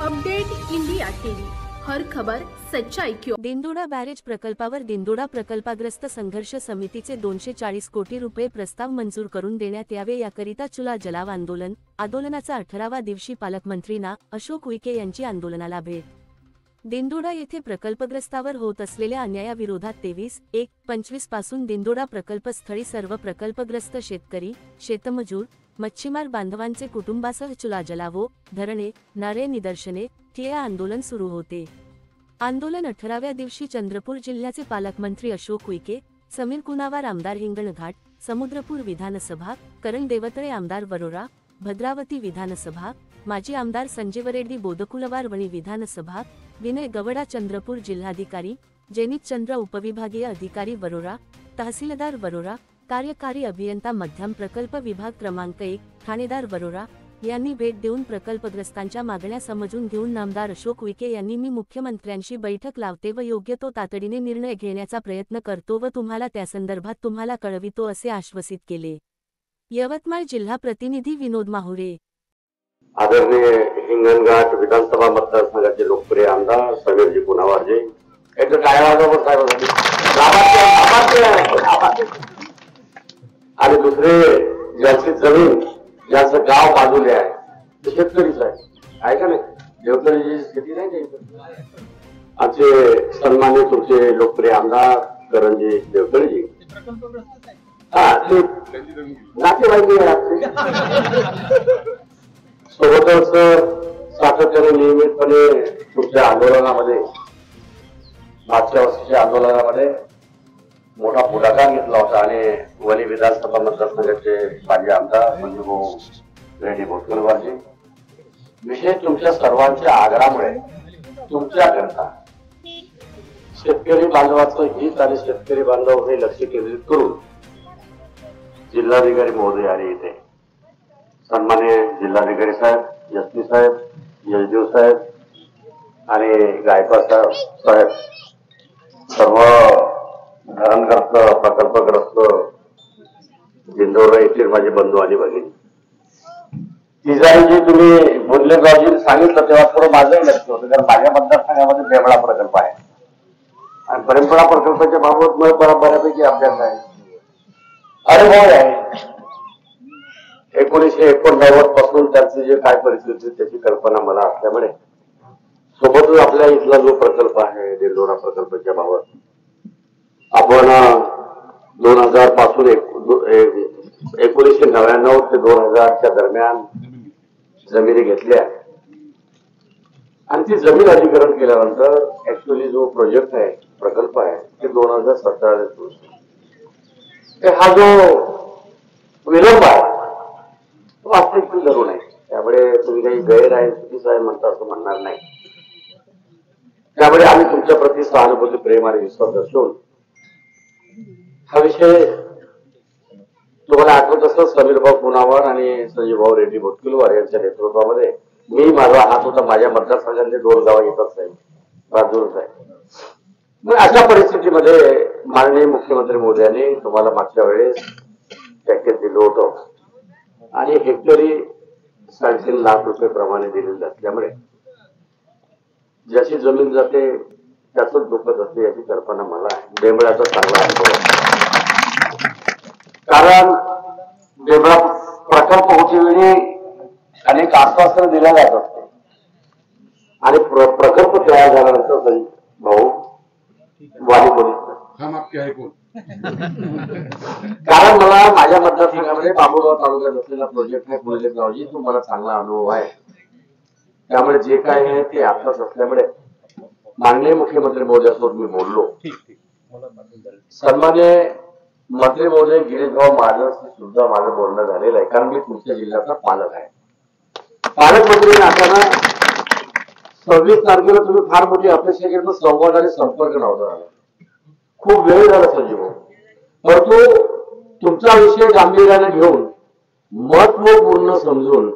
Update India TV, हर खबर सच्चाई की। दिंडोडा बॅरेज प्रकल्पावर दिंडोडा प्रकल्पग्रस्त संघर्ष समितीचे 240 कोटी रुपये प्रस्ताव मंजूर करून देण्यात यावे याकरिता चुला जलाव आंदोलनाचा 18वा दिवशी पालकमंत्री ना. अशोक उईके यांची आंदोलनाला भेट. दिंडोडा येथे प्रकल्पग्रस्तावर होत असलेल्या अन्यायाविरोधात 23/1/25 पासून दिंडोडा प्रकल्पस्थळी सर्व प्रकल्पग्रस्त शेतकरी, शेतमजूर, मच्छीमार बांधवांचे कुटुंबासह चुला जलावो, धरणे, नारे निदर्शने, ठिय्या आंदोलन सुरू होते. आंदोलन 18व्या दिवशी चंद्रपूर जिल्ह्याचे पालकमंत्री अशोक उईके, समीर कुनावार आमदार हिंगणघाट, समुद्रपूर विधानसभा, करण देवतळे आमदार वरोरा, भद्रावती विधानसभा, माजी आमदार संजीव रेड्डी बोदकुलवार वणी विधानसभा, विनय गवडा चंद्रपूर जिल्हाधिकारी, जेनित चंद्र उपविभागीय अधिकारी वरोरा, तहसीलदार वरोरा, कार्यकारी अभियंता मध्यम प्रकल्प विभाग क्रमांक 1 ठाणेदार वरोरा यांनी भेट देऊन प्रकल्पग्रस्तांच्या मागण्या समजून घेऊन आमदार अशोक उईके यांनी मी मुख्यमंत्र्यांशी बैठक लावते व योग्य तो तातडीने निर्णय घेण्याचा प्रयत्न करतो व तुम्हाला त्यासंदर्भात तुम्हाला कळवितो असे आश्वासित केले. यवतमाळ जिल्हा प्रतिनिधी विनोद माहुरे. आदरणीय हिंगणघाट विधानसभा मतदारसंघाचे लोकप्रिय आमदार समीरजी कुनावारजी, एक आणि दुसरे ज्यांची जमीन ज्यांचं गाव बाजूले आहे ते शेतकरीच आहे का नाही. देवतळीची स्थिती नाही. आमचे सन्मान्य तुमचे लोकप्रिय आमदार करणजी देवतळीजी, ते नातेवाईक सोबतच सातत्याने नियमितपणे तुमच्या आंदोलनामध्ये, मागच्या वर्षीच्या आंदोलनामध्ये मोठा पुढाकार घेतला होता आणि वणी विधानसभा मतदारसंघाचे माजी आमदार संजीव रेड्डी बोदकुलवारजी, विशेष तुमच्या सर्वांच्या आग्रहामुळे तुमच्याकरता शेतकरी बांधवाचं हित आणि शेतकरी बांधव हे लक्ष केंद्रित करून जिल्हाधिकारी महोदय आले इथे. सन्मान्य जिल्हाधिकारी साहेब, एसपी साहेब, यशदेव साहेब आणि गायकवाड साहेब, सर्व धरणग्रस्त प्रकल्पग्रस्त दिंडोरा येथील माझे बंधू आणि भगिनी, तिजारी तुम्ही बोलले गावजी सांगितलं तेव्हा थोडं माझंही लक्ष होतं, कारण माझ्या मतदारसंघामध्ये बेमळा प्रकल्प आहे आणि परंपरा प्रकल्पाच्या बाबत मला बऱ्यापैकी अभ्यास आहे, अनुभव आहे. 1989 पासून त्याची जे काय परिस्थिती त्याची कल्पना मला असल्यामुळे सोबतच आपल्या इथला जो प्रकल्प आहे दिंडोरा प्रकल्पाच्या बाबत आपण 2000 पासून 1999 ते 2000च्या दरम्यान जमिनी घेतल्या आणि ती जमीन अधिग्रहण केल्यानंतर ऍक्च्युअली जो प्रोजेक्ट आहे, प्रकल्प आहे, ते 2017 हा जो विलंब आहे तो वास्तविक धरून आहे. त्यामुळे तुम्ही काही गैर आहे, चुकीचं आहे म्हणता असं म्हणणार नाही. त्यामुळे आम्ही तुमच्या प्रति सहानुभूती, प्रेम आणि विश्वास दर्शवून हा विषय तुम्हाला आठवत असं समीरभाऊ कुनावार आणि संजीवभाऊ रेड्डी बोदकुलवार यांच्या नेतृत्वामध्ये मी माझा हात होता. माझ्या मतदारसंघातले 2 गाव येतच आहे, बाजूच आहे. मग अशा परिस्थितीमध्ये माननीय मुख्यमंत्री मोदयांनी तुम्हाला मागच्या वेळेस पॅकेज दिलं होतं आणि हेक्टरी 3.5 लाख रुपये प्रमाणे दिलेले असल्यामुळे ज्याची जमीन जाते त्याच दुखत असते याची कल्पना मला आहे. बेंबळ्याचा चांगला अनुभव, कारण बेंबळा प्रकल्प होती वेळी अनेक आश्वासन दिल्या जात असते आणि प्रकल्प तयार झाल्यानंतर भाऊ वाली कारण मला माझ्या मतदारसंघामध्ये बाबुळगाव तालुक्यात असलेला प्रोजेक्ट आहे पुढे गावजी, तो मला चांगला अनुभव आहे. त्यामुळे जे काय आहे ते आत्ताच असल्यामुळे माननीय मुख्यमंत्री महोदयासोबत मी बोललो. सन्मान्य मंत्री महोदय गिरीशभाऊ माझं सुद्धा माझं बोलणं झालेलं आहे, कारण मी तुमच्या जिल्ह्याचा पालक आहे. पालकमंत्री असताना 26 तारखेला तुम्ही फार मोठी अपेक्षा केली, संवाद आणि संपर्क नव्हता झाला. खूप वेळ झाला संजीव, परंतु तुमचा विषय गांभीर्याने घेऊन महत्वपूर्ण समजून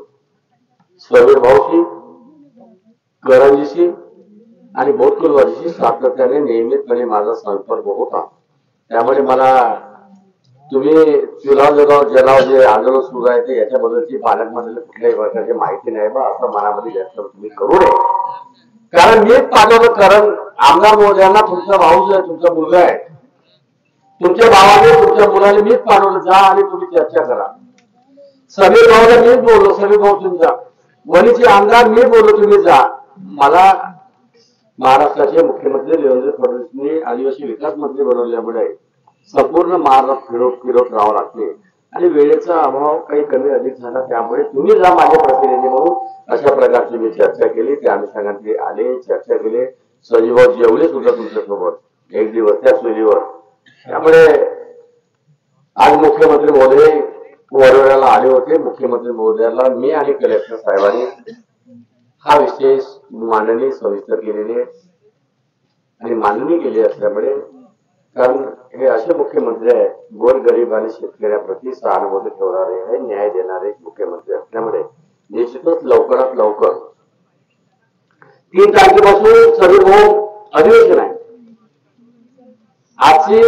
समीर भाऊशी, करणजीशी आणि बोदकुलवारजीशी सातत्याने नियमितपणे माझा संपर्क होता. त्यामुळे मला तुम्ही चुला जलाव जे आंदोलन सुरू आहे ते याच्याबद्दलची पालकमंत्र्यांना कुठल्याही प्रकारची माहिती नाही बा असं मनामध्ये व्यक्त तुम्ही करू नये. कारण मीच पाठवलं, कारण आमदार महोदयांना तुमचा भाऊ आहे, तुमचा मुलगा आहे, तुमच्या भावाने तुमच्या मुलाने मीच पाठवलं, जा आणि तुम्ही चर्चा करा. समीर भाऊला मीच बोललो, समीर भाऊ तुमचा वणीचे आमदार मी बोललो, तुम्ही जा. मला महाराष्ट्राचे मुख्यमंत्री देवेंद्र फडणवीसनी आदिवासी विकास मंत्री बनवल्यामुळे संपूर्ण महाराष्ट्र फिरत राहावं लागते आणि वेळेचा अभाव काही कमी अधिक झाला, त्यामुळे तुम्ही जा माझे प्रतिनिधी म्हणून अशा प्रकारची मी चर्चा केली. त्या अनुषंगाने आले, चर्चा केली. संजीवभाऊ जेवले सुद्धा तुमच्यासोबत एक दिवस त्या चुलीवर. त्यामुळे आज मुख्यमंत्री महोदय वडोदऱ्याला आले होते. मुख्यमंत्री महोदयाला मी आणि कलेक्टर साहेबांनी हा विषय मांडणी सविस्तर केलेली आहे आणि मांडणी केली असल्यामुळे, कारण हे असे मुख्यमंत्री आहे गोरगरीब आणि शेतकऱ्याप्रती सहानुभूती ठेवणारे आहे, न्याय देणारे मुख्यमंत्री असल्यामुळे निश्चितच लवकरात लवकर 3 तारखेपासून समीर अधिवेशन आहे. आजची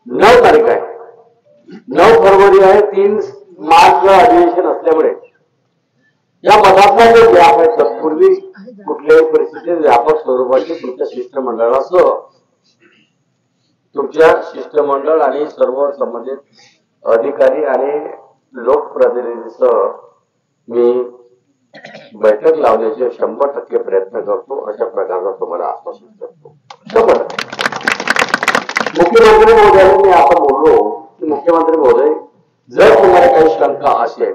9 तारीख आहे, 9 फरवरी आहे, 3 मार्चला अधिवेशन असल्यामुळे या पदाचा जो व्याप आहे, तत्पूर्वी कुठल्याही परिस्थितीत व्यापक स्वरूपाची तुमच्या शिष्टमंडळासह, तुमच्या शिष्टमंडळ आणि सर्व संबंधित अधिकारी आणि लोकप्रतिनिधीसह मी बैठक लावण्याचे 100% प्रयत्न करतो. अशा प्रकारचा तुम्हाला आश्वासित करतो. 100%. मुख्यमंत्री महोदयांनी मी आता बोललो की मुख्यमंत्री महोदय, जर तुम्हाला काही शंका असेल,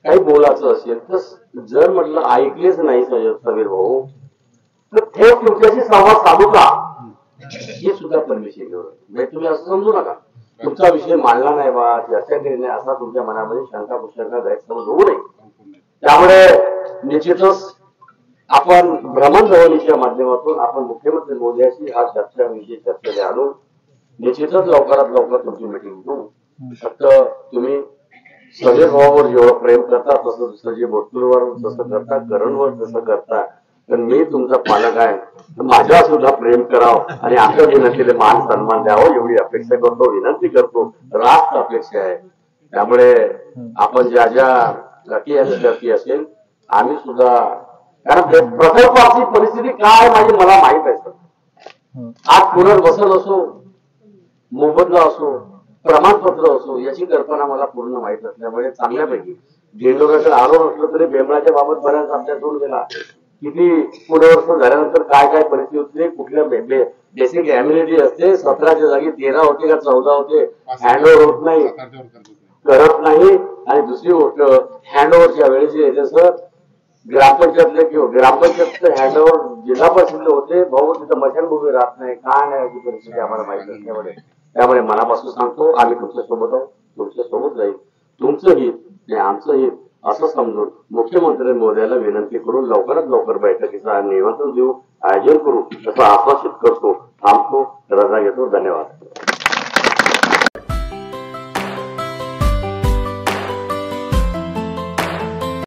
काही बोलायचं असेल, तर जर म्हटलं ऐकलेच नाही समीर भाऊ, तर थेट तुमच्याशी संवाद साधू का, हे सुद्धा परमिशन घेऊन. म्हणजे तुम्ही असं समजू नका तुमचा विषय मांडला नाही बा, चर्चा केली नाही, असा तुमच्या मनामध्ये शंका कुशंका गैरसमज होऊ नये. त्यामुळे निश्चितच आपण भ्रमणध्वनीच्या माध्यमातून आपण मुख्यमंत्री महोदयाशी हा चर्चाविषयी चर्चेला आणून निश्चितच लवकरात लवकर तुमची मिटिंग घेऊ. फक्त तुम्ही समीर भावावर जेवढं प्रेम करता, तसं दुसऱ्या वस्तूंवर जसं करता, करणवर जसं करता, तर मी तुमचा पालक आहे, माझ्या सुद्धा प्रेम करावं आणि आमच्या विनंतीला मान सन्मान द्यावं एवढी अपेक्षा करतो, विनंती करतो, रास्त अपेक्षा आहे. त्यामुळे आपण ज्या ज्या गती आणि गती असेल, आम्ही सुद्धा, कारण प्रकल्पाची परिस्थिती काय माझी मला माहित आहे. आज पुनर्वसन असो, मोबदला असो, प्रमाणपत्र असो, याची कल्पना मला पूर्ण माहित असल्यामुळे चांगल्यापैकी जेंडोराकडे आलो नसलो तरी बेंबळाच्या बाबत बऱ्याच आमच्या दूर गेला. किती पुनर्वसन झाल्यानंतर काय काय परिस्थिती होती, कुठल्या बेसिक अम्युनिटी असते, 17च्या जागी 13 होते का 14 होते, हँडओव्हर होत नाही, करत नाही. आणि दुसरी गोष्ट, हँडओव्हरच्या वेळेस येते सर, ग्रामपंचायतले किंवा ग्रामपंचायतचं हँडओव्हर जिल्हा परिषदेला होते, भाऊ तिथं मशानभूमी राहत नाही, काय नाही, अशी परिस्थिती आम्हाला माहिती असल्यामुळे. त्यामुळे मनापासून सांगतो, आम्ही तुमच्या सोबत आहोत, तुमच्या सोबत जाईल. तुमचं हित आणि आमचं हित असं समजून मुख्यमंत्री महोदयाला विनंती करून लवकरात लवकर बैठकीचं निमंत्रण देऊ, आयोजन करू, असं आश्वासित करतो. थांबतो, रजा घेतो. धन्यवाद.